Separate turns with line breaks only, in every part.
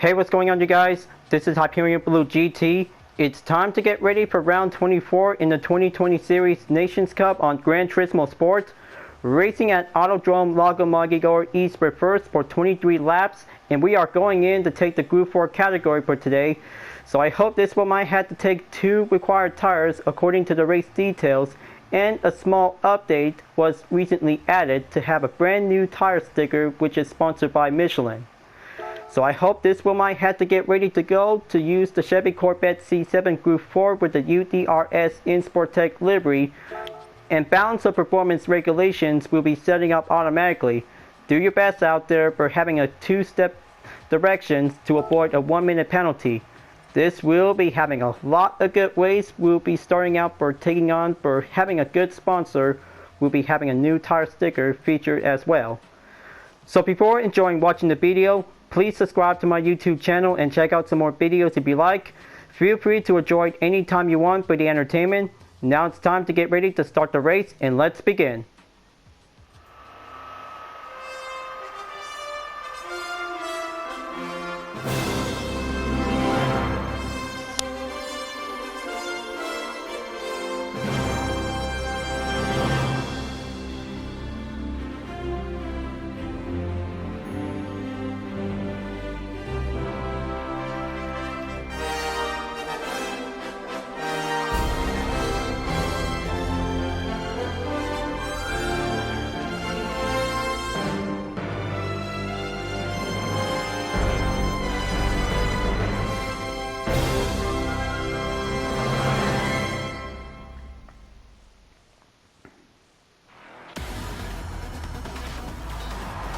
Hey, what's going on, you guys? This is Hyperion-Blue-GT. It's time to get ready for round 24 in the 2020 Series Nations Cup on Gran Turismo Sport. Racing at Autodrome Lago Maggiore East first for 23 laps, and we are going in to take the Gr.4 category for today. So I hope this one might have to take 2 required tires according to the race details, and a small update was recently added to have a brand new tire sticker which is sponsored by Michelin. So I hope this one might have to get ready to go to use the Chevy Corvette C7 Gr.4 with the UDRS InSportTech livery, and balance of performance regulations will be setting up automatically. Do your best out there for having a 2-step directions to avoid a 1-minute penalty. This will be having a lot of good ways. We'll be starting out for taking on for having a good sponsor. We'll be having a new tire sticker featured as well. So before enjoying watching the video, please subscribe to my YouTube channel and check out some more videos if you like. Feel free to enjoy it anytime you want for the entertainment. Now it's time to get ready to start the race, and let's begin.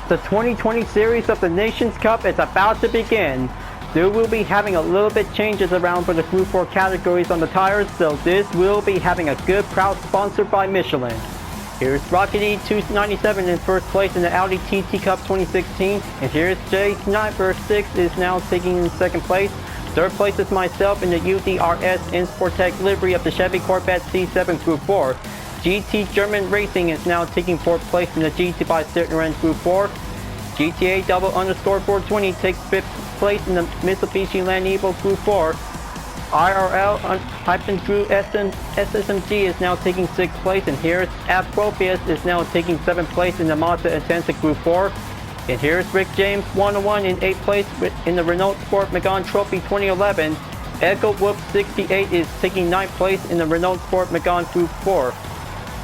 The 2020 series of the Nations Cup is about to begin. There will be having a little bit changes around for the Gr.4 categories on the tires, so this will be having a good proud sponsored by Michelin. Here's Rockety 297 in first place in the Audi TT Cup 2016, and here's Jay Sniper 6 is now taking in second place. Third place is myself in the UDRS InSportTech livery of the Chevy Corvette C7 Gr.4. GT German Racing is now taking 4th place in the GT by Citroën Gr.4. GTA _420 takes 5th place in the Mitsubishi Land Evo Gr.4. IRL Hyperion-Blue SSMG is now taking 6th place, and here's Apropius is now taking 7th place in the Mazda Intensive Gr.4. And here's Rick James 101 in 8th place in the Renault Sport Megane Trophy 2011. Echo Whoop 68 is taking 9th place in the Renault Sport Megane Gr.4.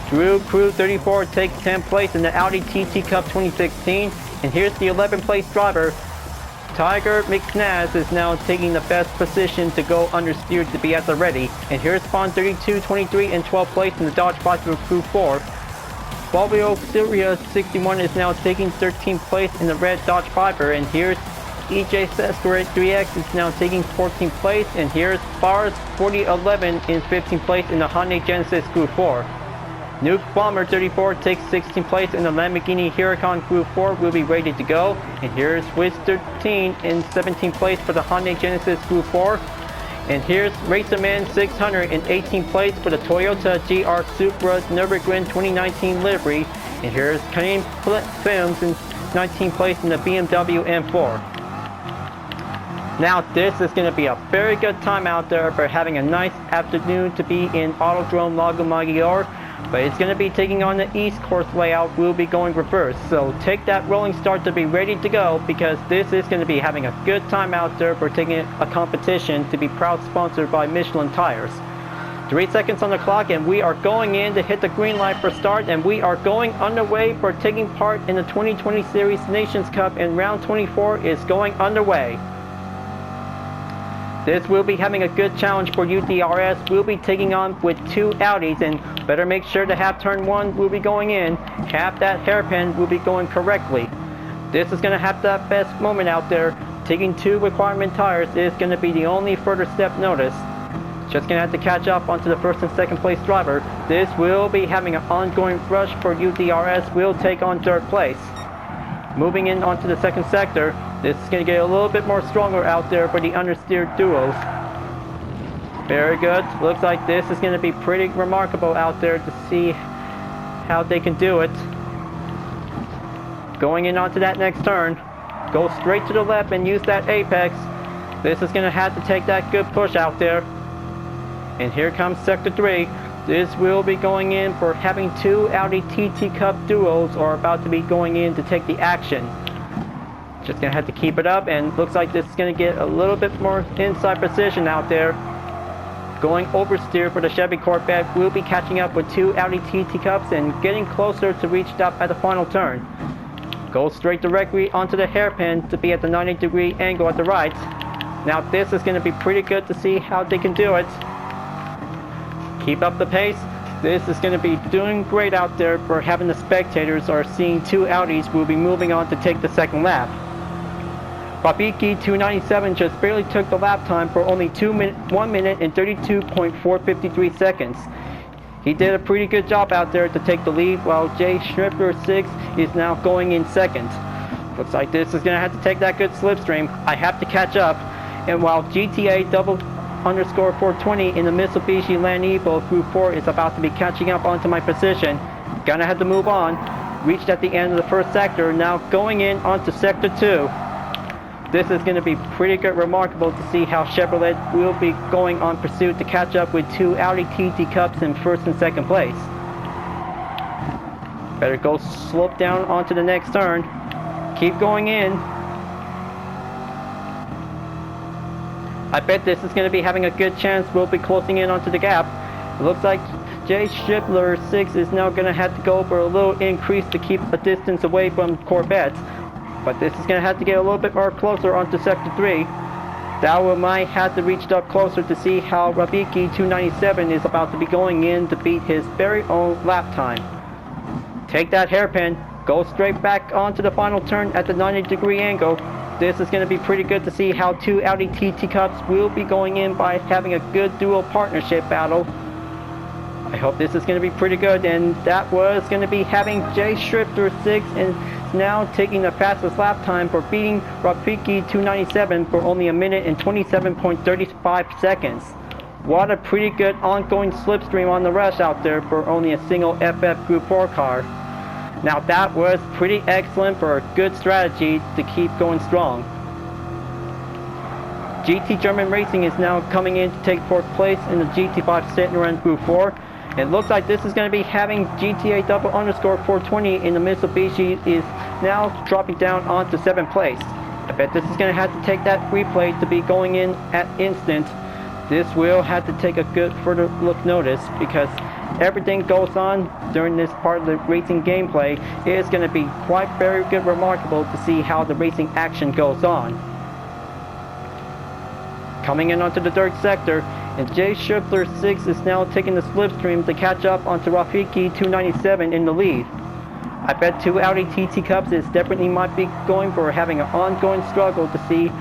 Gr.34 takes 10th place in the Audi TT Cup 2016, and here's the 11th place driver. Tiger McNaz is now taking the best position to go understeer to be at the ready, and here's Spawn 32, 23 and 12th place in the Dodge Viper Gr.4. Fabio Syria 61 is now taking 13th place in the red Dodge Viper, and here's EJ Sesqueret 3X is now taking 14th place, and here's Bars 4011 in 15th place in the Hyundai Genesis Gr.4. Nuke Bomber 34 takes 16th place in the Lamborghini Huracan Gr.4 will be ready to go. And here's Wiz 13 in 17th place for the Hyundai Genesis Gr.4. And here's Racerman 600 in 18th place for the Toyota GR Supra Nürburgring 2019 livery. And here's Karim Films in 19th place in the BMW M4. Now this is going to be a very good time out there for having a nice afternoon to be in Autodrome Lago Maggiore. But it's going to be taking on the East course layout. We'll be going reverse, so take that rolling start to be ready to go, because this is going to be having a good time out there for taking a competition to be proud sponsored by Michelin tires. 3 seconds on the clock, and we are going in to hit the green light for start, and we are going underway for taking part in the 2020 Series Nations Cup, and round 24 is going underway. This will be having a good challenge for UDRS. We'll be taking on with 2 Audis, and better make sure to have turn 1 will be going in. Have that hairpin will be going correctly. This is going to have that best moment out there. Taking 2 requirement tires is going to be the only further step notice. Just going to have to catch up onto the 1st and 2nd place driver. This will be having an ongoing rush for UDRS. Will take on 3rd place. Moving in onto the 2nd sector, this is going to get a little bit more stronger out there for the understeer duos. Very good. Looks like this is going to be pretty remarkable out there to see how they can do it. Going in onto that next turn. Go straight to the left and use that apex. This is going to have to take that good push out there. And here comes Sector 3. This will be going in for having two Audi TT Cup duos are about to be going in to take the action. Just going to have to keep it up, and looks like this is going to get a little bit more inside precision out there. Going oversteer for the Chevy Corvette will be catching up with two Audi TT Cups and getting closer to reach up at the final turn. Goes straight directly onto the hairpin to be at the 90-degree angle at the right. Now this is going to be pretty good to see how they can do it. Keep up the pace. This is going to be doing great out there for having the spectators are seeing two Audis will be moving on to take the second lap. Rafiki 297 just barely took the lap time for only 1 minute and 32.453 seconds. He did a pretty good job out there to take the lead, while Jay Schrifter 6 is now going in second. Looks like this is going to have to take that good slipstream. I have to catch up. And while GTA_420 in the Mitsubishi Land Evo Gr.4 is about to be catching up onto my position, gonna have to move on. Reached at the end of the first sector, now going in onto Sector 2. This is going to be pretty good, remarkable to see how Chevrolet will be going on pursuit to catch up with two Audi TT Cups in first and second place. Better go slope down onto the next turn. Keep going in. I bet this is going to be having a good chance. We'll be closing in onto the gap. It looks like Jay Schibler 6 is now going to have to go for a little increase to keep a distance away from Corvette. But this is going to have to get a little bit more closer onto Sector 3. Dow might have to reach up closer to see how Rafiki 297 is about to be going in to beat his very own lap time. Take that hairpin. Go straight back onto the final turn at the 90-degree angle. This is going to be pretty good to see how two Audi TT Cups will be going in by having a good dual partnership battle. I hope this is going to be pretty good, and that was going to be having Jay Schrifter 6 and now taking the fastest lap time for beating Rafiki 297 for only 1 minute and 27.35 seconds. What a pretty good ongoing slipstream on the rush out there for only a single FF Gr.4 car. Now that was pretty excellent for a good strategy to keep going strong. GT German Racing is now coming in to take fourth place in the GT5 Citroen Gr.4. It looks like this is going to be having GTA_420 in the Mitsubishi is now dropping down onto 7th place. I bet this is going to have to take that replay to be going in at instant. This will have to take a good further look notice, because everything goes on during this part of the racing gameplay. It is going to be quite very good, remarkable to see how the racing action goes on. Coming in onto the third sector, and Jay Schifler 6 is now taking the slipstream to catch up onto Rafiki 297 in the lead. I bet two Audi TT Cups is definitely might be going for having an ongoing struggle to see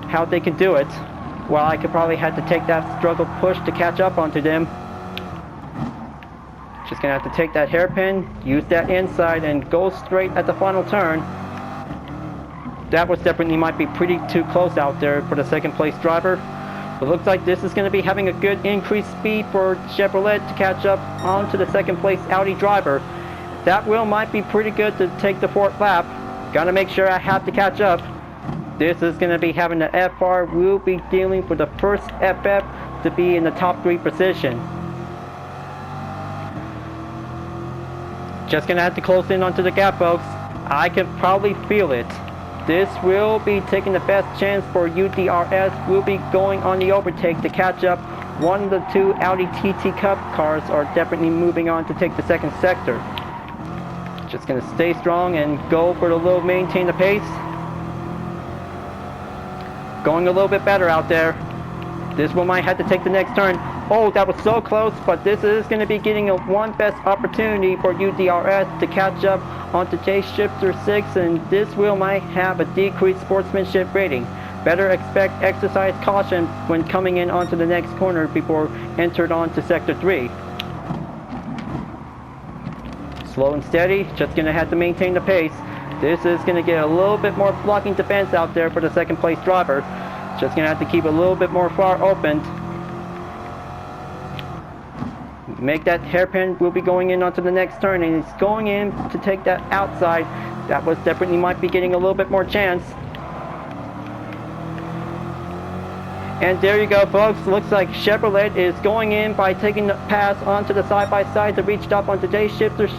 how they can do it. While I could probably have to take that struggle push to catch up onto them. Just gonna have to take that hairpin, use that inside, and go straight at the final turn. That was definitely might be pretty too close out there for the second place driver. But looks like this is going to be having a good increased speed for Chevrolet to catch up onto the second place Audi driver. That will might be pretty good to take the fourth lap. Gotta make sure I have to catch up. This is going to be having the FR will be dealing for the first FF to be in the top 3 position. Just going to have to close in onto the gap, folks. I can probably feel it. This will be taking the best chance for UDRS. Will be going on the overtake to catch up. One of the two Audi TT Cup cars are definitely moving on to take the second sector. Just going to stay strong and go for the little maintain the pace. Going a little bit better out there. This one might have to take the next turn. Oh, that was so close, but this is going to be getting a one best opportunity for UDRS to catch up onto Jay Shifter 6, and this wheel might have a decreased sportsmanship rating. Better expect exercise caution when coming in onto the next corner before entered onto Sector 3. Slow and steady, just going to have to maintain the pace. This is going to get a little bit more blocking defense out there for the second place driver. Just going to have to keep a little bit more far open. Make that hairpin will be going in onto the next turn, and it's going in to take that outside. That was definitely might be getting a little bit more chance. And there you go, folks. Looks like Chevrolet is going in by taking the pass onto the side-by-side to reach up onto J Shifter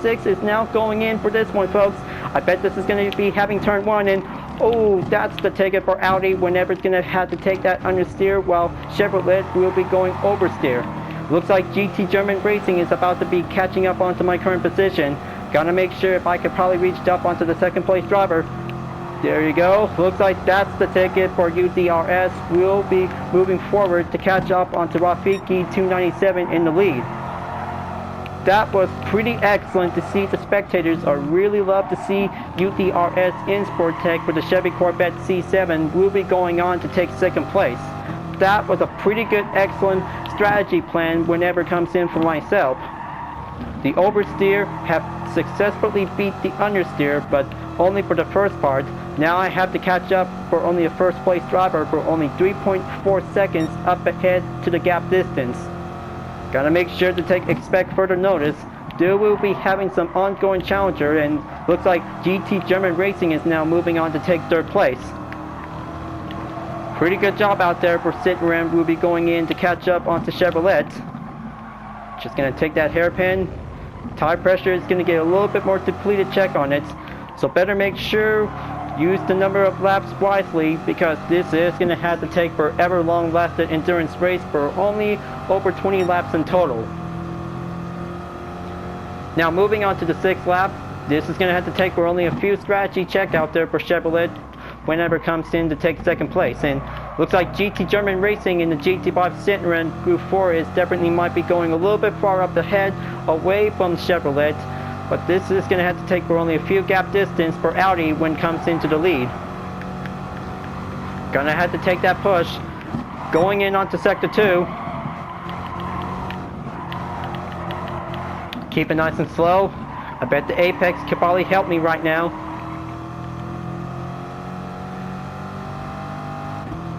6 is now going in for this one, folks. I bet this is going to be having turn 1, and oh, that's the ticket for Audi whenever it's going to have to take that understeer, while Chevrolet will be going oversteer. Looks like GT German Racing is about to be catching up onto my current position. Gotta make sure if I could probably reach up onto the second place driver. There you go. Looks like that's the ticket for UDRS. We'll be moving forward to catch up onto Rafiki 297 in the lead. That was pretty excellent to see. The spectators are really love to see UDRS in Sport Tech for the Chevy Corvette C7 will be going on to take second place. That was a pretty good, excellent strategy plan whenever it comes in for myself. The oversteer have successfully beat the understeer, but only for the first part. Now I have to catch up for only a first place driver for only 3.4 seconds up ahead to the gap distance. Gotta make sure to expect further notice. They will be having some ongoing challenger, and looks like GT German Racing is now moving on to take third place. Pretty good job out there for Citroen. Will be going in to catch up onto Chevrolet. Just gonna take that hairpin. Tire pressure is gonna get a little bit more depleted check on it, so better make sure use the number of laps wisely, because this is gonna have to take forever long lasting endurance race for only over 20 laps in total. Now moving on to the 6th lap, this is gonna have to take for only a few strategy check out there for Chevrolet whenever it comes in to take second place. And looks like GT German Racing in the GT5 Citroen Gr.4 is definitely might be going a little bit far up ahead away from Chevrolet, but this is going to have to take for only a few gap distance for Audi when it comes into the lead. Gonna have to take that push. Going in onto sector 2. Keep it nice and slow. I bet the apex could probably help me right now.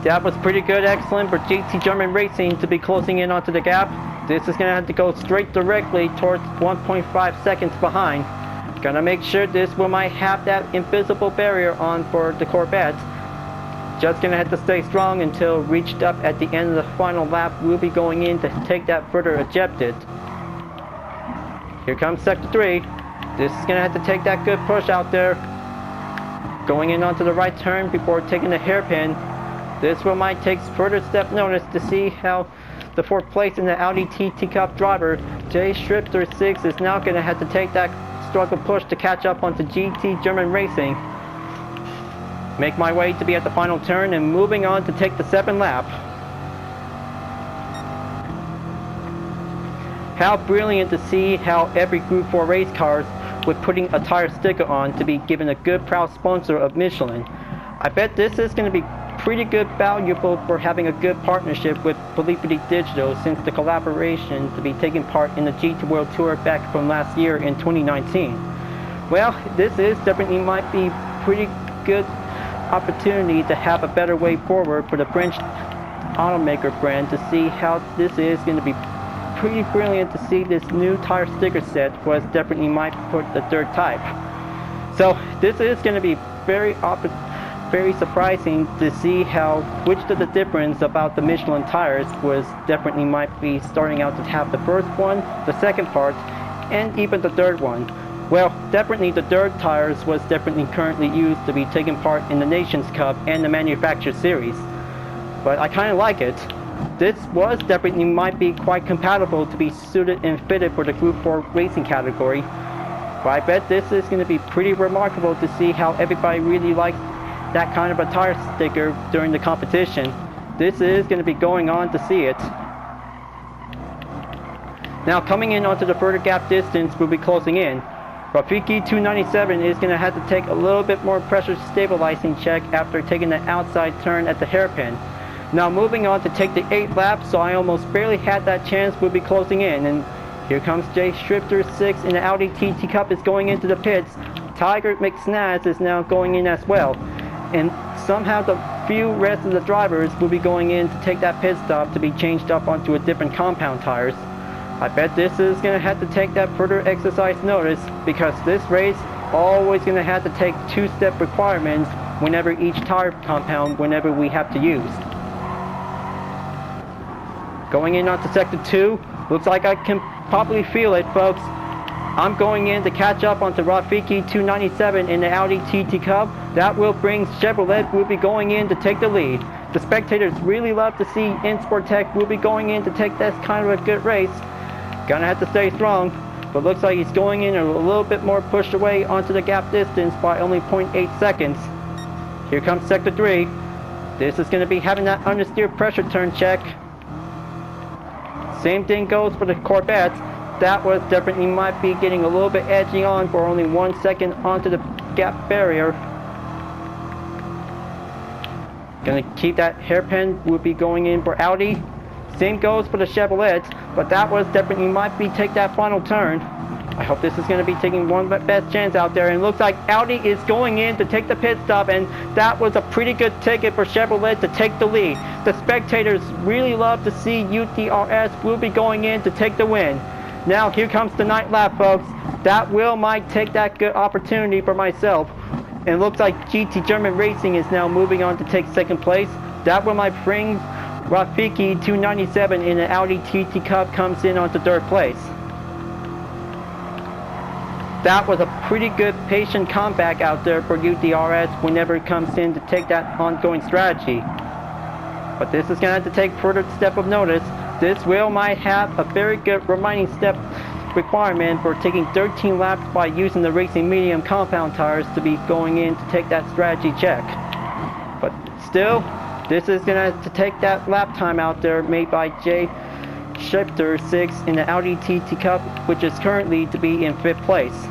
That was pretty good, excellent for GT German Racing to be closing in onto the gap. This is going to have to go straight directly towards 1.5 seconds behind. Gonna make sure this one might have that invisible barrier on for the Corvette. Just gonna have to stay strong until reached up at the end of the final lap. We'll be going in to take that further ejected. Here comes sector 3. This is gonna have to take that good push out there. Going in onto the right turn before taking the hairpin. This one might take further step notice to see how the 4th place in the Audi TT Cup driver, J Shifter 6, is now going to have to take that struggle push to catch up onto GT German Racing. Make my way to be at the final turn and moving on to take the 7th lap. How brilliant to see how every Group 4 race cars with putting a tire sticker on to be given a good proud sponsor of Michelin. I bet this is going to be pretty good valuable for having a good partnership with Felicity Digital, since the collaboration to be taking part in the GT World Tour back from last year in 2019. Well, this is definitely might be pretty good opportunity to have a better way forward for the French automaker brand to see how this is going to be pretty brilliant to see this new tire sticker set was definitely might put the 3rd type. So this is going to be very surprising to see how which of the difference about the Michelin tires was definitely might be starting out to have the 1st one, the 2nd part, and even the 3rd one. Well, definitely the 3rd tires was definitely currently used to be taking part in the Nations Cup and the Manufacturer Series. But I kind of like it. This was definitely might be quite compatible to be suited and fitted for the Group 4 racing category. But I bet this is going to be pretty remarkable to see how everybody really likes that kind of a tire sticker during the competition. This is going to be going on to see it. Now coming in onto the further gap distance, we'll be closing in. Rafiki 297 is going to have to take a little bit more pressure stabilizing check after taking the outside turn at the hairpin. Now moving on to take the 8th lap, so I almost barely had that chance. We'll be closing in, and here comes J Shifter 6 in the Audi TT Cup is going into the pits. Tiger McSnaz is now going in as well. And somehow the few rest of the drivers will be going in to take that pit stop to be changed up onto a different compound tires. I bet this is going to have to take that further exercise notice, because this race always going to have to take 2-step requirements whenever each tire compound whenever we have to use. Going in onto sector 2. Looks like I can probably feel it, folks. I'm going in to catch up onto Rafiki 297 in the Audi TT Cup. That will bring Chevrolet will be going in to take the lead. The spectators really love to see Insportec will be going in to take this kind of a good race. Gonna have to stay strong, but looks like he's going in a little bit more pushed away onto the gap distance by only 0.8 seconds. Here comes sector 3. This is going to be having that understeer pressure turn check. Same thing goes for the Corvette. That was definitely might be getting a little bit edgy on for only 1 second onto the gap barrier. Gonna keep that hairpin, will be going in for Audi. Same goes for the Chevrolet, but that was definitely might be take that final turn. I hope this is going to be taking one best chance out there, and it looks like Audi is going in to take the pit stop, and that was a pretty good ticket for Chevrolet to take the lead. The spectators really love to see UTRS will be going in to take the win. Now here comes the night lap, folks. That might take that good opportunity for myself. And it looks like GT German Racing is now moving on to take second place. That might bring Rafiki 297 in the Audi TT Cup comes in onto third place. That was a pretty good patient comeback out there for UTRS whenever it comes in to take that ongoing strategy. But this is going to have to take further step of notice. This might have a very good remaining step requirement for taking 13 laps by using the racing medium compound tires to be going in to take that strategy check. But still, this is going to have to take that lap time out there made by Jay Schefter 6 in the Audi TT Cup, which is currently to be in 5th place.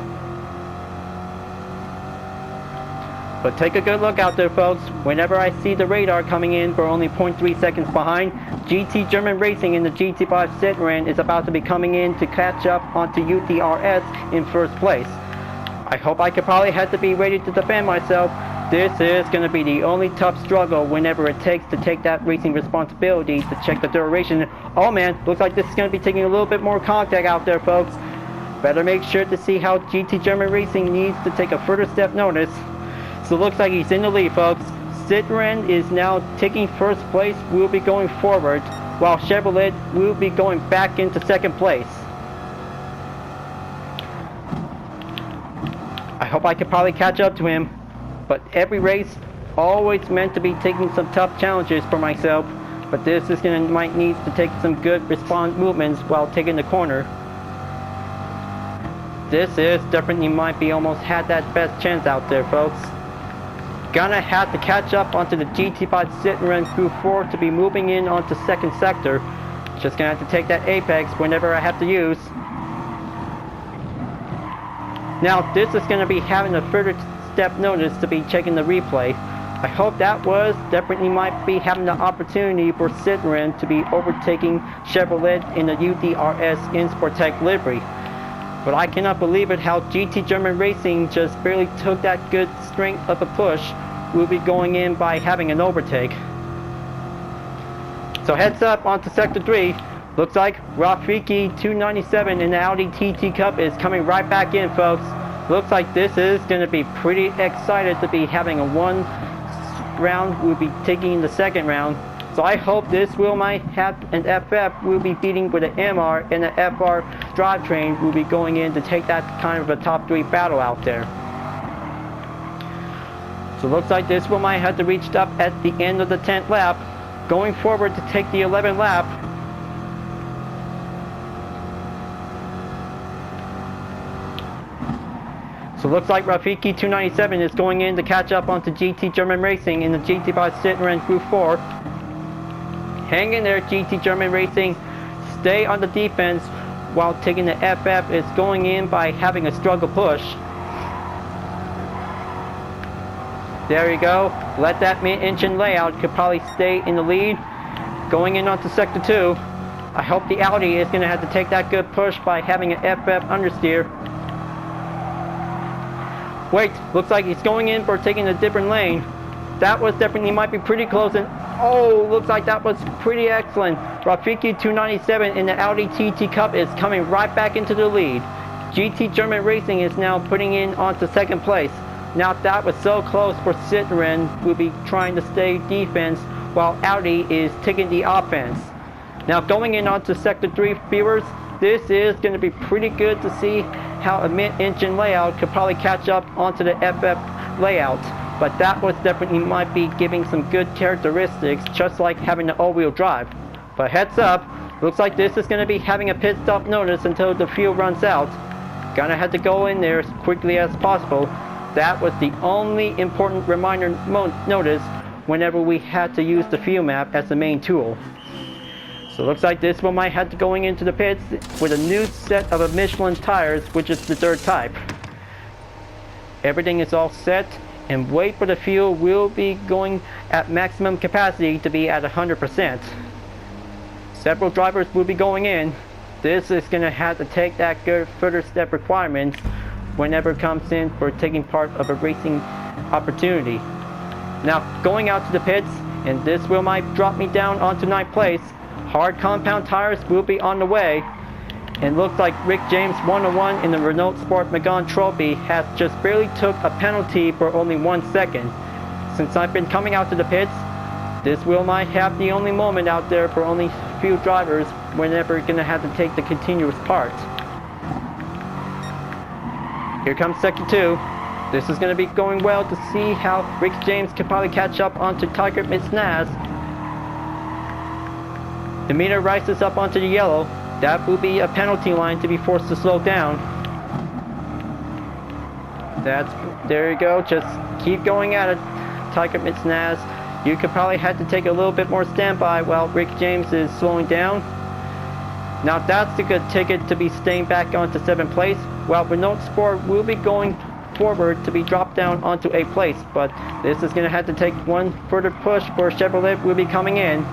But take a good look out there, folks. Whenever I see the radar coming in for only 0.3 seconds behind, GT German Racing in the GT5 Citroen is about to be coming in to catch up onto UTRS in 1st place. I hope I could probably have to be ready to defend myself. This is going to be the only tough struggle whenever it takes to take that racing responsibility to check the duration. Oh man, looks like this is going to be taking a little bit more contact out there, folks. Better make sure to see how GT German Racing needs to take a further step notice. So it looks like he's in the lead, folks. Citroen is now taking 1st place, will be going forward, while Chevrolet will be going back into 2nd place. I hope I can probably catch up to him, but every race always meant to be taking some tough challenges for myself, but this is might need to take some good response movements while taking the corner. This is definitely might be almost had that best chance out there, folks. Gonna have to catch up onto the GT5 Citroen Gr.4 to be moving in onto 2nd sector. Just gonna have to take that apex whenever I have to use. Now this is gonna be having a further step notice to be checking the replay. I hope that was definitely might be having the opportunity for Citroen to be overtaking Chevrolet in the UTRS Insportec livery. But I cannot believe it how GT German Racing just barely took that good strength of a push. Will be going in by having an overtake. So heads up onto sector 3. Looks like Rafiki 297 in the Audi TT Cup is coming right back in, folks. Looks like this is going to be pretty excited to be having a 1 round. We'll be taking the 2nd round. So I hope this might have an FF will be beating with an MR, and the FR drivetrain will be going in to take that kind of a top 3 battle out there. So looks like this might have to reach up at the end of the 10th lap, going forward to take the 11th lap. So looks like Rafiki 297 is going in to catch up onto GT German Racing in the GT5 Citroen Gr.4. Hang in there, GT German Racing. Stay on the defense while taking the FF is going in by having a struggle push. There you go. Let that mid-engine layout could probably stay in the lead. Going in onto sector 2. I hope the Audi is going to have to take that good push by having an FF understeer. Wait, looks like he's going in for taking a different lane. That was definitely might be pretty close, and oh, looks like that was pretty excellent. Rafiki 297 in the Audi TT Cup is coming right back into the lead. GT German Racing is now putting in onto 2nd place. Now that was so close for Citroen, will be trying to stay defense while Audi is taking the offense. Now going in onto Sector 3, viewers, this is going to be pretty good to see how a mid-engine layout could probably catch up onto the FF layout. But that was definitely might be giving some good characteristics, just like having the all-wheel drive. But heads up, looks like this is going to be having a pit stop notice until the fuel runs out. Gonna have to go in there as quickly as possible. That was the only important reminder notice whenever we had to use the fuel map as the main tool. So looks like this one might have to going into the pits with a new set of Michelin tires, which is the third type. Everything is all set, and wait for the fuel will be going at maximum capacity to be at 100%. Several drivers will be going in. This is going to have to take that good further step requirements whenever it comes in for taking part of a racing opportunity. Now going out to the pits, and this will might drop me down onto 9th place. Hard compound tires will be on the way, and looks like Rick James 101 in the Renault Sport Megane Trophy has just barely took a penalty for only 1 second. Since I've been coming out to the pits, this will might have the only moment out there for only few drivers whenever you're gonna have to take the continuous part. Here comes Sector 2. This is gonna be going well to see how Rick James can probably catch up onto Tiger Mitznaz. The meter rises up onto the yellow. That will be a penalty line to be forced to slow down. There you go, just keep going at it, Tiger Mitznaz. You could probably have to take a little bit more standby while Rick James is slowing down. Now that's a good ticket to be staying back onto 7th place, while Renault Sport will be going forward to be dropped down onto 8th place, but this is going to have to take one further push for Chevrolet will be coming in.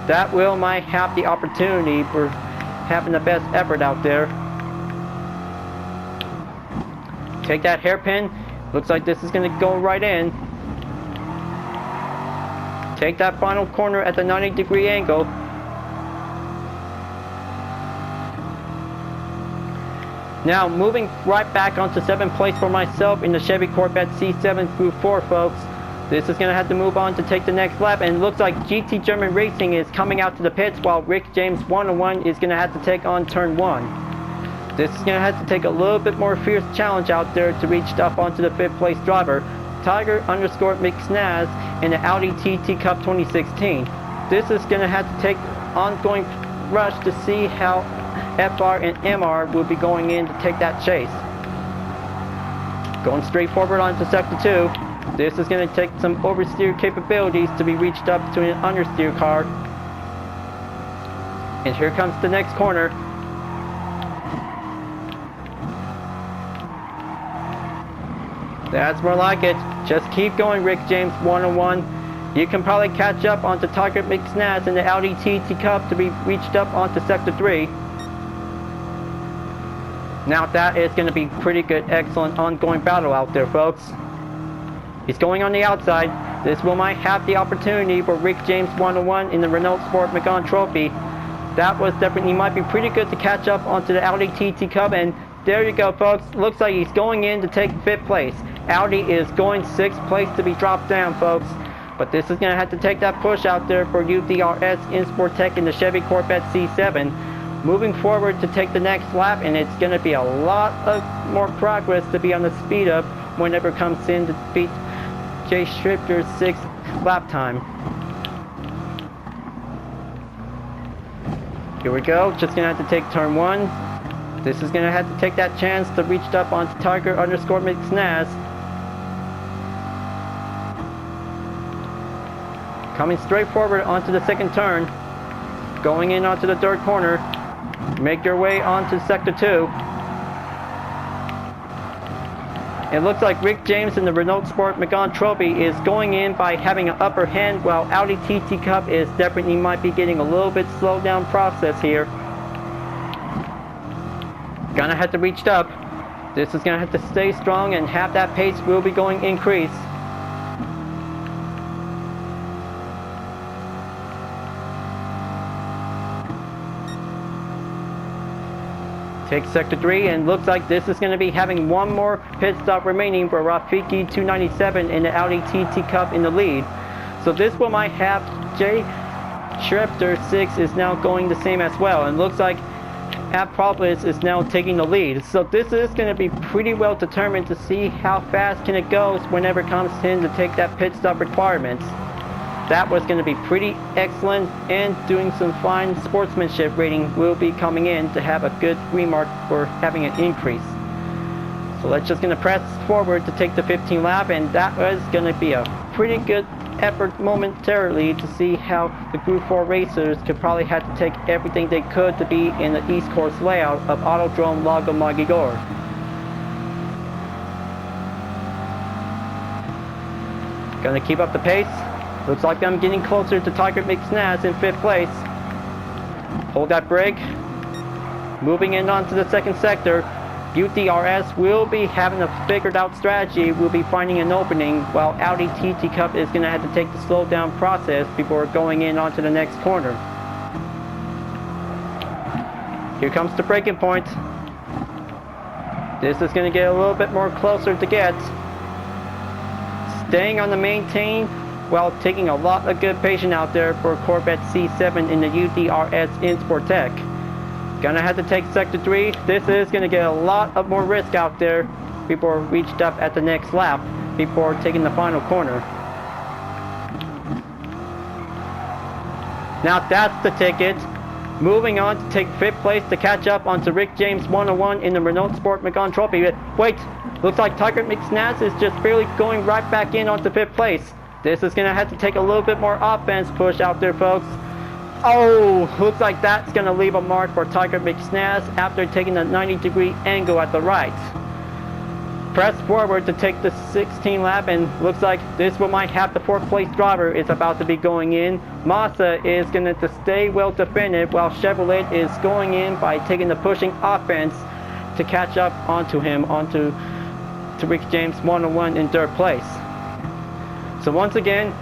That will might have the opportunity for having the best effort out there. Take that hairpin. Looks like this is going to go right in. Take that final corner at the 90-degree angle. Now moving right back onto 7th place for myself in the Chevy Corvette C7 Gr.4, folks. This is going to have to move on to take the next lap, and it looks like GT German Racing is coming out to the pits while Rick James 101 is going to have to take on turn 1. This is going to have to take a little bit more fierce challenge out there to reach up onto the 5th place driver, Tiger_Mitznaz in the Audi TT Cup 2016. This is going to have to take ongoing rush to see how FR and MR will be going in to take that chase. Going straight forward onto Sector 2. This is going to take some oversteer capabilities to be reached up to an understeer car. And here comes the next corner. That's more like it. Just keep going, Rick James 101. You can probably catch up onto Tiger Mitznaz in the Audi TT Cup to be reached up onto Sector 3. Now that is going to be pretty good, excellent ongoing battle out there, folks. He's going on the outside. This will might have the opportunity for Rick James 101 in the Renault Sport Megane Trophy. That was definitely might be pretty good to catch up onto the Audi TT Cup, and there you go, folks. Looks like he's going in to take 5th place. Audi is going 6th place to be dropped down, folks. But this is going to have to take that push out there for UDRS Insportec in the Chevy Corvette C7. Moving forward to take the next lap, and it's going to be a lot of more progress to be on the speed up whenever it comes in to beat Jay Schrifter's 6th lap time. Here we go, just going to have to take turn 1. This is going to have to take that chance to reach up onto Tiger_Mitznaz. Coming straight forward onto the 2nd turn. Going in onto the 3rd corner. Make your way onto Sector 2. It looks like Rick James in the Renault Sport Megane Trophy is going in by having an upper hand, while Audi TT Cup is definitely might be getting a little bit slowed down process here. Gonna have to reach up. This is gonna have to stay strong, and have that pace will be going increase. Take Sector 3, and looks like this is going to be having one more pit stop remaining for Rafiki 297 in the Audi TT Cup in the lead. So this will might have Jay Schroeder 6 is now going the same as well, and looks like Apropolis is now taking the lead. So this is going to be pretty well determined to see how fast can it goes whenever it comes in to take that pit stop requirements. That was going to be pretty excellent, and doing some fine sportsmanship rating will be coming in to have a good remark for having an increase. So let's just going to press forward to take the 15 lap, and that was going to be a pretty good effort momentarily to see how the Gr.4 racers could probably have to take everything they could to be in the East Course layout of Autodrome Lago Maggiore. Gonna keep up the pace. Looks like I'm getting closer to Tiger McSnaz in 5th place. Hold that brake. Moving in onto the second sector. UTRS will be having a figured out strategy. We'll be finding an opening, while Audi TT Cup is going to have to take the slow down process before going in onto the next corner. Here comes the braking point. This is going to get a little bit more closer to get. Staying on the maintain while taking a lot of good patience out there for Corvette C7 in the UTRS in Sport Tech. Gonna have to take sector 3. This is gonna get a lot of more risk out there before reached up at the next lap before taking the final corner. Now that's the ticket. Moving on to take 5th place to catch up onto Rick James 101 in the Renault Sport Macon Trophy. Wait, looks like Tiger McSnaz is just barely going right back in onto 5th place. This is gonna have to take a little bit more offense push out there, folks. Oh, looks like that's going to leave a mark for Tiger McSnaz after taking a 90-degree angle at the right. Press forward to take the 16 lap, and looks like this one might have the 4th place driver is about to be going in. Mazda is going to stay well defended, while Chevrolet is going in by taking the pushing offense to catch up onto him, onto Rick James 101 in 3rd place. So once again,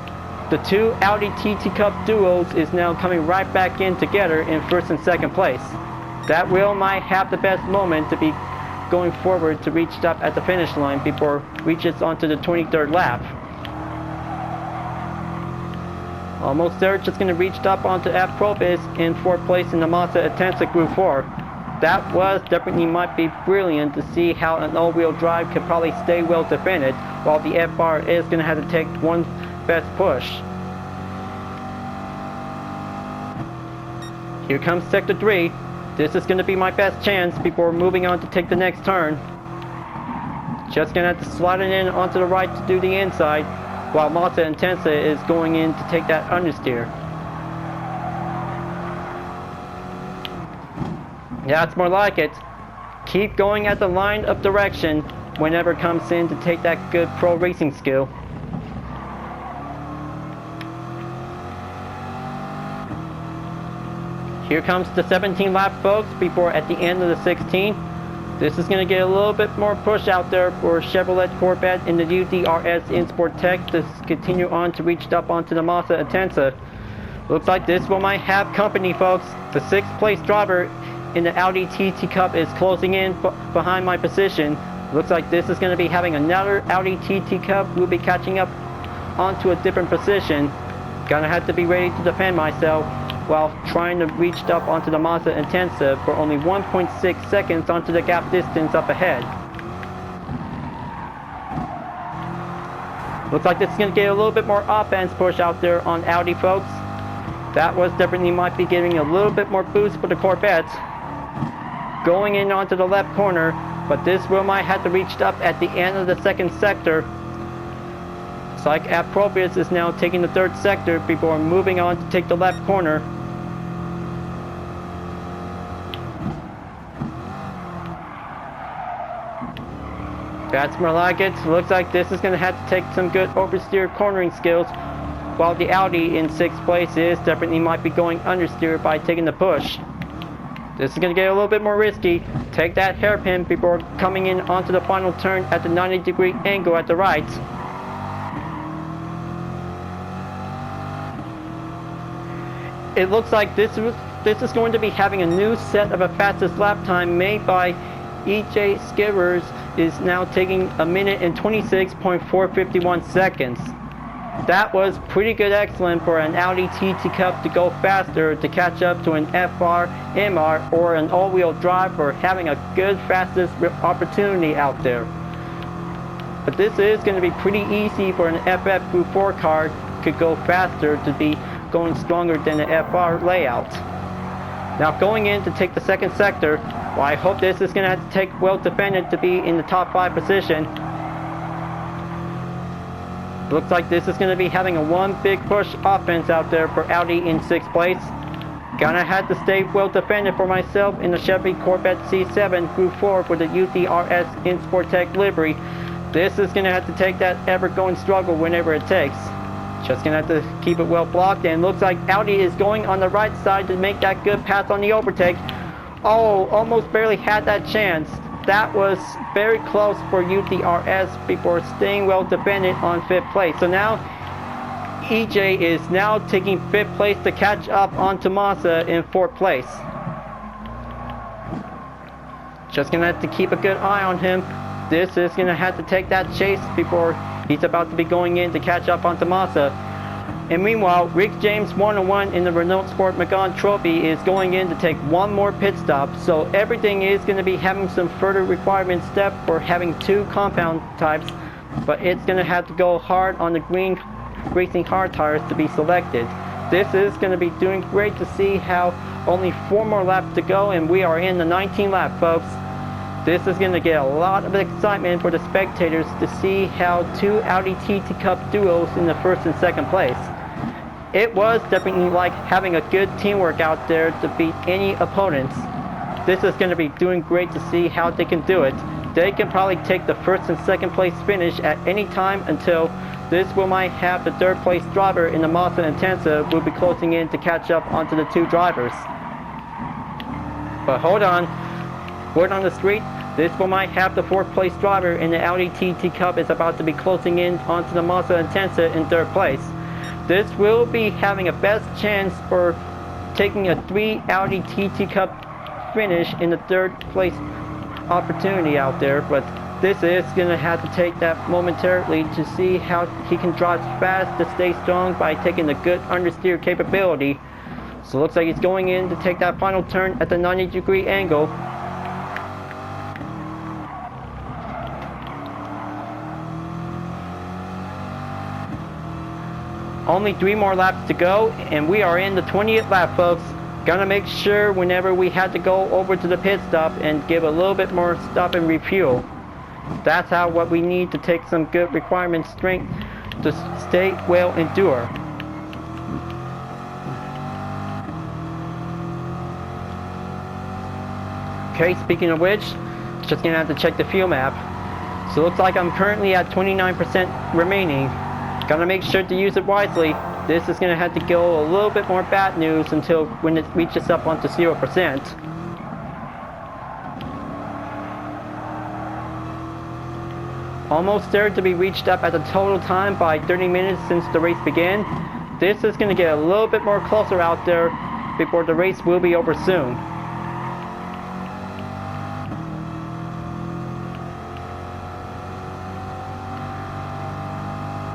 the two Audi TT Cup duos is now coming right back in together in 1st and 2nd place. That will might have the best moment to be going forward to reach up at the finish line before reaches onto the 23rd lap. Almost there, just going to reach up onto Apropolis in 4th place in the Mazda Atenza Gr.4. That was definitely might be brilliant to see how an all-wheel drive could probably stay well defended, while the FR is going to have to take one best push. Here comes sector 3. This is going to be my best chance before moving on to take the next turn. Just going to have to slide it in onto the right to do the inside, while Mazda Intensa is going in to take that understeer. Yeah, it's more like it. Keep going at the line of direction whenever it comes in to take that good pro racing skill. Here comes the 17 lap, folks, before at the end of the 16. This is going to get a little bit more push out there for Chevrolet Corvette in the UTRS in Sport Tech to continue on to reach up onto the Mazda Atenza. Looks like this one might have company, folks. The 6th place driver in the Audi TT Cup is closing in behind my position. Looks like this is going to be having another Audi TT Cup. We'll be catching up onto a different position. Gonna have to be ready to defend myself while trying to reach up onto the Mazda Intensa for only 1.6 seconds onto the gap distance up ahead. Looks like this is going to get a little bit more offense push out there on Audi, folks. That was definitely might be giving a little bit more boost for the Corvette. Going in onto the left corner, but this will might have to reach up at the end of the 2nd sector. It's like Apropolis is now taking the 3rd sector before moving on to take the left corner. That's more like it. Looks like this is going to have to take some good oversteer cornering skills, while the Audi in 6th place is definitely might be going understeer by taking the push. This is going to get a little bit more risky. Take that hairpin before coming in onto the final turn at the 90-degree angle at the right. It looks like this is going to be having a new set of a fastest lap time made by EJ Skivers, is now taking 1 minute and 26.451 seconds. That was pretty good, excellent for an Audi TT Cup to go faster to catch up to an FR, MR, or an all-wheel drive for having a good fastest opportunity out there. But this is going to be pretty easy for an FF Gr.4 car to go faster to be going stronger than the FR layout. Now going in to take the second sector, well, I hope this is going to have to take well defended to be in the top 5 position. Looks like this is going to be having a one big push offense out there for Audi in 6th place. Gonna have to stay well defended for myself in the Chevy Corvette C7 Gr.4 with the UTRS in Sportec livery. This is going to have to take that ever-going struggle whenever it takes. Just going to have to keep it well blocked, and looks like Audi is going on the right side to make that good pass on the overtake. Oh, almost barely had that chance. That was very close for UTRS before staying well defended on 5th place. So now EJ is now taking 5th place to catch up on Tomasa in 4th place. Just going to have to keep a good eye on him. This is going to have to take that chase before he's about to be going in to catch up on Tomasa. And meanwhile, Rick James 101 in the Renault Sport Megane Trophy is going in to take one more pit stop. So everything is going to be having some further requirements step for having 2 compound types. But it's going to have to go hard on the green racing hard tires to be selected. This is going to be doing great to see how only 4 more laps to go, and we are in the 19th lap, folks. This is going to get a lot of excitement for the spectators to see how 2 Audi TT Cup duos in the 1st and 2nd place. It was definitely like having a good teamwork out there to beat any opponents. This is going to be doing great to see how they can do it. They can probably take the 1st and 2nd place finish at any time until this will might have the 3rd place driver in the Mazda Intensa will be closing in to catch up onto the 2 drivers. But hold on. Word on the street, this will might have the 4th place driver in the Audi TT Cup is about to be closing in onto the Mazda Intensa in 3rd place. This will be having a best chance for taking a 3 Audi TT Cup finish in the 3rd place opportunity out there, but this is going to have to take that momentarily to see how he can drive fast to stay strong by taking the good understeer capability. So it looks like he's going in to take that final turn at the 90-degree angle. Only 3 more laps to go, and we are in the 20th lap, folks. Gonna make sure whenever we had to go over to the pit stop and give a little bit more stop and refuel. That's how what we need to take some good requirement strength to stay well endure. Okay, speaking of which, just gonna have to check the fuel map. So it looks like I'm currently at 29% remaining. Gotta make sure to use it wisely. This is gonna have to go a little bit more bad news until when it reaches up onto 0%. Almost there to be reached up at the total time by 30 minutes since the race began. This is gonna get a little bit more closer out there before the race will be over soon.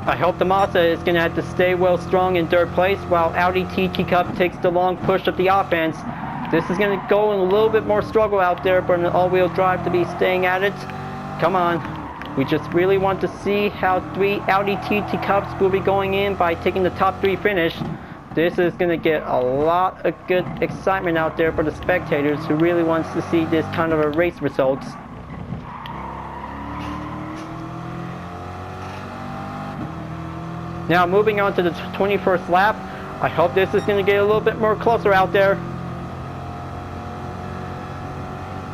I hope the Mazda is going to have to stay well strong in 3rd place while Audi TT Cup takes the long push of the offense. This is going to go in a little bit more struggle out there for an all-wheel drive to be staying at it. Come on. We just really want to see how 3 Audi TT Cups will be going in by taking the top 3 finish. This is going to get a lot of good excitement out there for the spectators who really wants to see this kind of a race results. Now moving on to the 21st lap. I hope this is going to get a little bit more closer out there.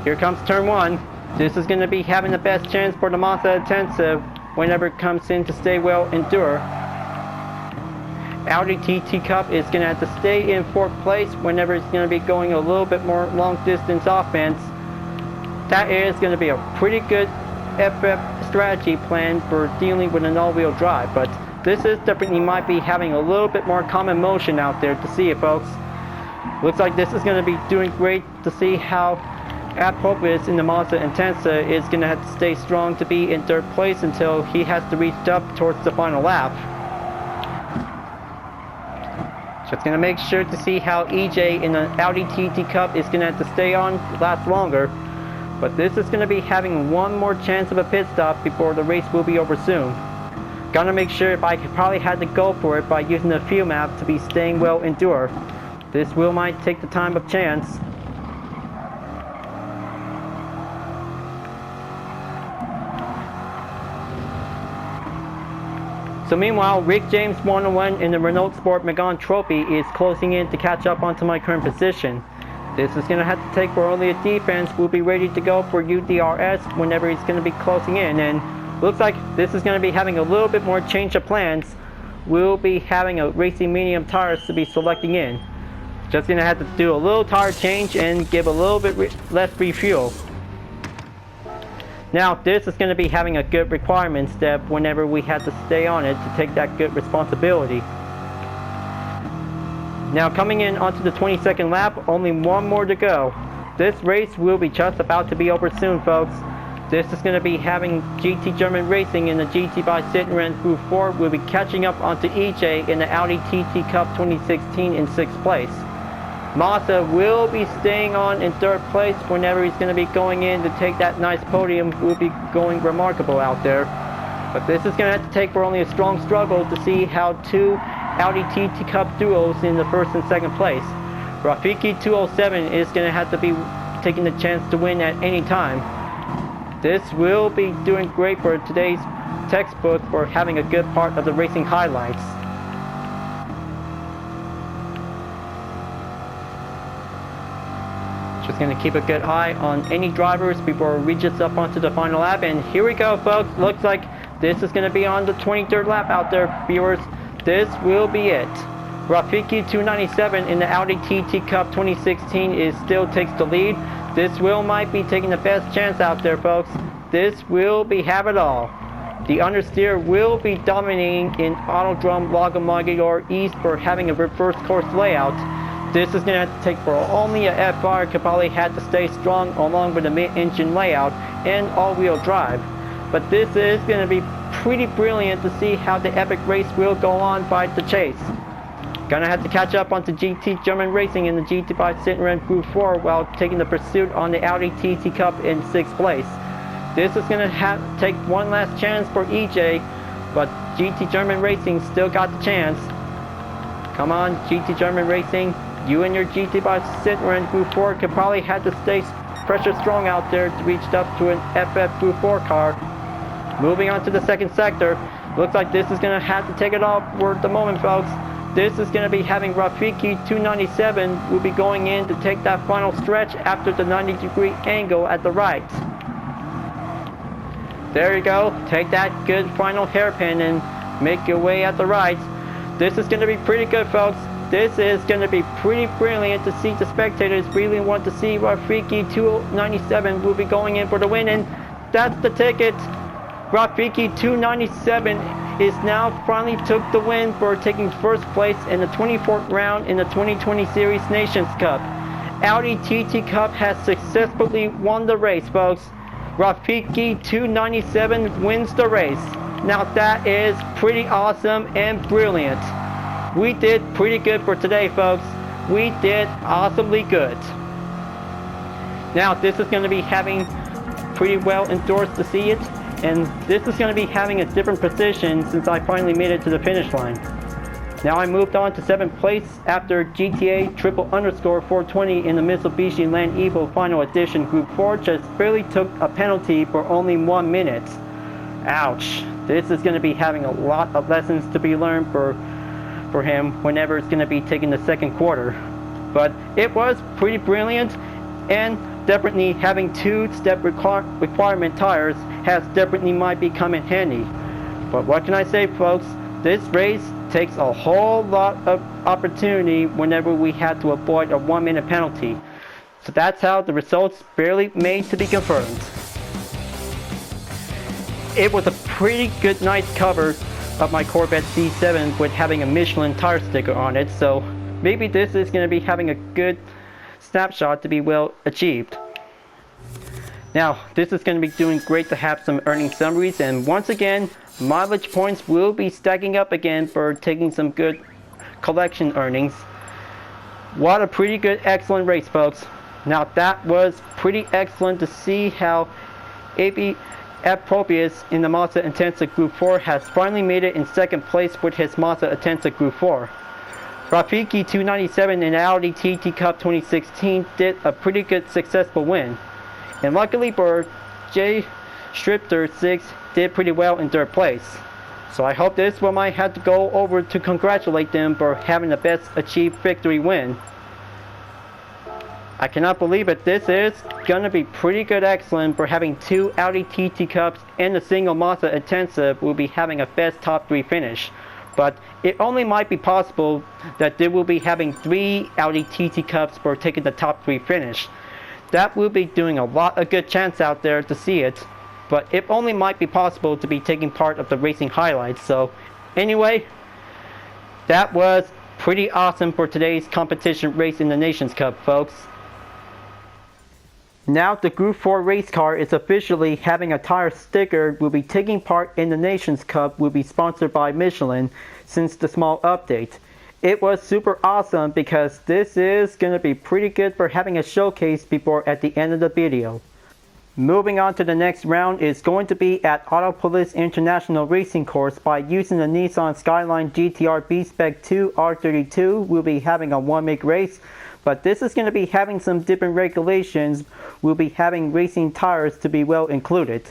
Here comes turn 1. This is going to be having the best chance for the Mazda Intensa whenever it comes in to stay well endure. Audi TT Cup is going to have to stay in 4th place whenever it's going to be going a little bit more long distance offense. That is going to be a pretty good FF strategy plan for dealing with an all-wheel drive, but this is definitely might be having a little bit more common motion out there to see it, folks. Looks like this is going to be doing great to see how Apopis in the Mazda Intensa is going to have to stay strong to be in 3rd place until he has to reach up towards the final lap. Just gonna make sure to see how EJ in the Audi TT Cup is gonna have to stay on, last longer. But this is gonna be having one more chance of a pit stop before the race will be over soon. Gonna make sure if I could probably had to go for it by using the fuel map to be staying well endure. This will might take the time of chance. So meanwhile, Rick James 101 in the Renault Sport Megane Trophy is closing in to catch up onto my current position. This is going to have to take for only a defense. We'll be ready to go for UDRS whenever he's going to be closing in. And looks like this is going to be having a little bit more change of plans. We'll be having a racing medium tires to be selecting in. Just going to have to do a little tire change and give a little bit less refuel. Now this is going to be having a good requirement step whenever we have to stay on it to take that good responsibility. Now coming in onto the 22nd lap, only one more to go. This race will be just about to be over soon, folks. This is going to be having GT German Racing in the GT by Citroën Gr.4 will be catching up onto EJ in the Audi TT Cup 2016 in 6th place. Massa will be staying on in 3rd place whenever he's going to be going in to take that nice podium. Will be going remarkable out there. But this is going to have to take for only a strong struggle to see how two Audi TT Cup duos in the 1st and 2nd place. Rafiki 207 is going to have to be taking the chance to win at any time. This will be doing great for today's textbook for having a good part of the racing highlights. Just going to keep a good eye on any drivers before it reaches up onto the final lap. And here we go, folks. Looks like this is going to be on the 23rd lap out there, viewers. This will be it. Rafiki 297 in the Audi TT Cup 2016 still takes the lead. This might be taking the best chance out there, folks. This will be have it all. The understeer will be dominating in Autodrome Lago Maggiore East for having a reverse course layout. This is going to have to take for only a FR could probably have to stay strong along with the mid-engine layout and all-wheel drive. But this is going to be pretty brilliant to see how the epic race will go on by the chase. Gonna have to catch up onto GT German Racing in the GT by Citroën Gr.4 while taking the pursuit on the Audi TT Cup in 6th place. This is going to take one last chance for EJ, but GT German Racing still got the chance. Come on, GT German Racing. You and your GT by Citroën Gr.4 could probably have to stay pressure strong out there to reach up to an FF Gr.4 car. Moving on to the 2nd sector. Looks like this is going to have to take it off for the moment, folks. This is going to be having Rafiki 297 will be going in to take that final stretch after the 90-degree angle at the right. There you go. Take that good final hairpin and make your way at the right. This is going to be pretty good, folks. This is going to be pretty brilliant to see the spectators really want to see Rafiki 297 will be going in for the win, and that's the ticket. Rafiki 297 is now finally took the win for taking 1st place in the 24th round in the 2020 Series Nations Cup. Audi TT Cup has successfully won the race, folks. Rafiki 297 wins the race. Now that is pretty awesome and brilliant. We did pretty good for today, folks. We did awesomely good. Now this is going to be having pretty well endorsed to see it. And this is going to be having a different position since I finally made it to the finish line. Now I moved on to 7th place after GTA _420 in the Mitsubishi Land Evo Final Edition Group 4 just barely took a penalty for only 1 minute. Ouch. This is going to be having a lot of lessons to be learned for him whenever it's going to be taking the 2nd quarter. But it was pretty brilliant, and definitely having 2-step requirement tires has definitely might be come in handy. But what can I say, folks? This race takes a whole lot of opportunity whenever we had to avoid a 1-minute penalty. So that's how the results barely made to be confirmed. It was a pretty good nice cover of my Corvette C7 with having a Michelin tire sticker on it, so maybe this is going to be having a good snapshot to be well achieved. Now, this is going to be doing great to have some earning summaries, and once again, mileage points will be stacking up again for taking some good collection earnings. What a pretty good, excellent race, folks. Now that was pretty excellent to see how AB Propius in the Mazda Intensa Group 4 has finally made it in second place with his Mazda Intensa Group 4. Rafiki 297 in Audi TT Cup 2016 did a pretty good successful win. And luckily for J. Stripter 6 did pretty well in third place. So I hope this one might have to go over to congratulate them for having the best achieved victory win. I cannot believe it. This is gonna be pretty good, excellent for having 2 Audi TT Cups and a single Mazda Intensa will be having a best top 3 finish. But it only might be possible that they will be having 3 Audi TT Cups for taking the top 3 finish. That will be doing a lot of good chance out there to see it. But it only might be possible to be taking part of the racing highlights. So anyway, that was pretty awesome for today's competition race in the Nations Cup, folks. Now the Group 4 race car is officially having a tire sticker will be taking part in the Nations Cup will be sponsored by Michelin since the small update. It was super awesome because this is going to be pretty good for having a showcase before at the end of the video. Moving on to the next round is going to be at Autopolis International Racing Course by using the Nissan Skyline GTR B-Spec 2 R32. We'll be having a 1-make race. But this is going to be having some different regulations. We'll be having racing tires to be well included.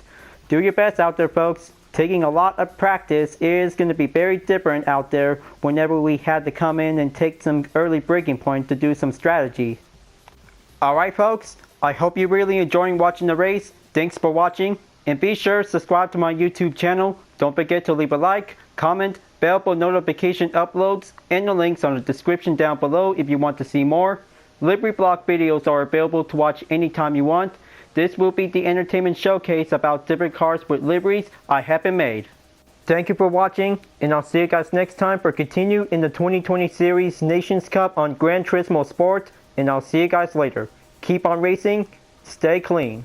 Do your best out there, folks. Taking a lot of practice is going to be very different out there whenever we had to come in and take some early braking points to do some strategy. Alright folks, I hope you're really enjoying watching the race. Thanks for watching. And be sure to subscribe to my YouTube channel. Don't forget to leave a like, comment, bell for notification uploads, and the links on the description down below if you want to see more. Livery block videos are available to watch anytime you want. This will be the entertainment showcase about different cars with liveries I have been made. Thank you for watching, and I'll see you guys next time for continue in the 2020 series Nations Cup on Gran Turismo Sport, and I'll see you guys later. Keep on racing, stay clean.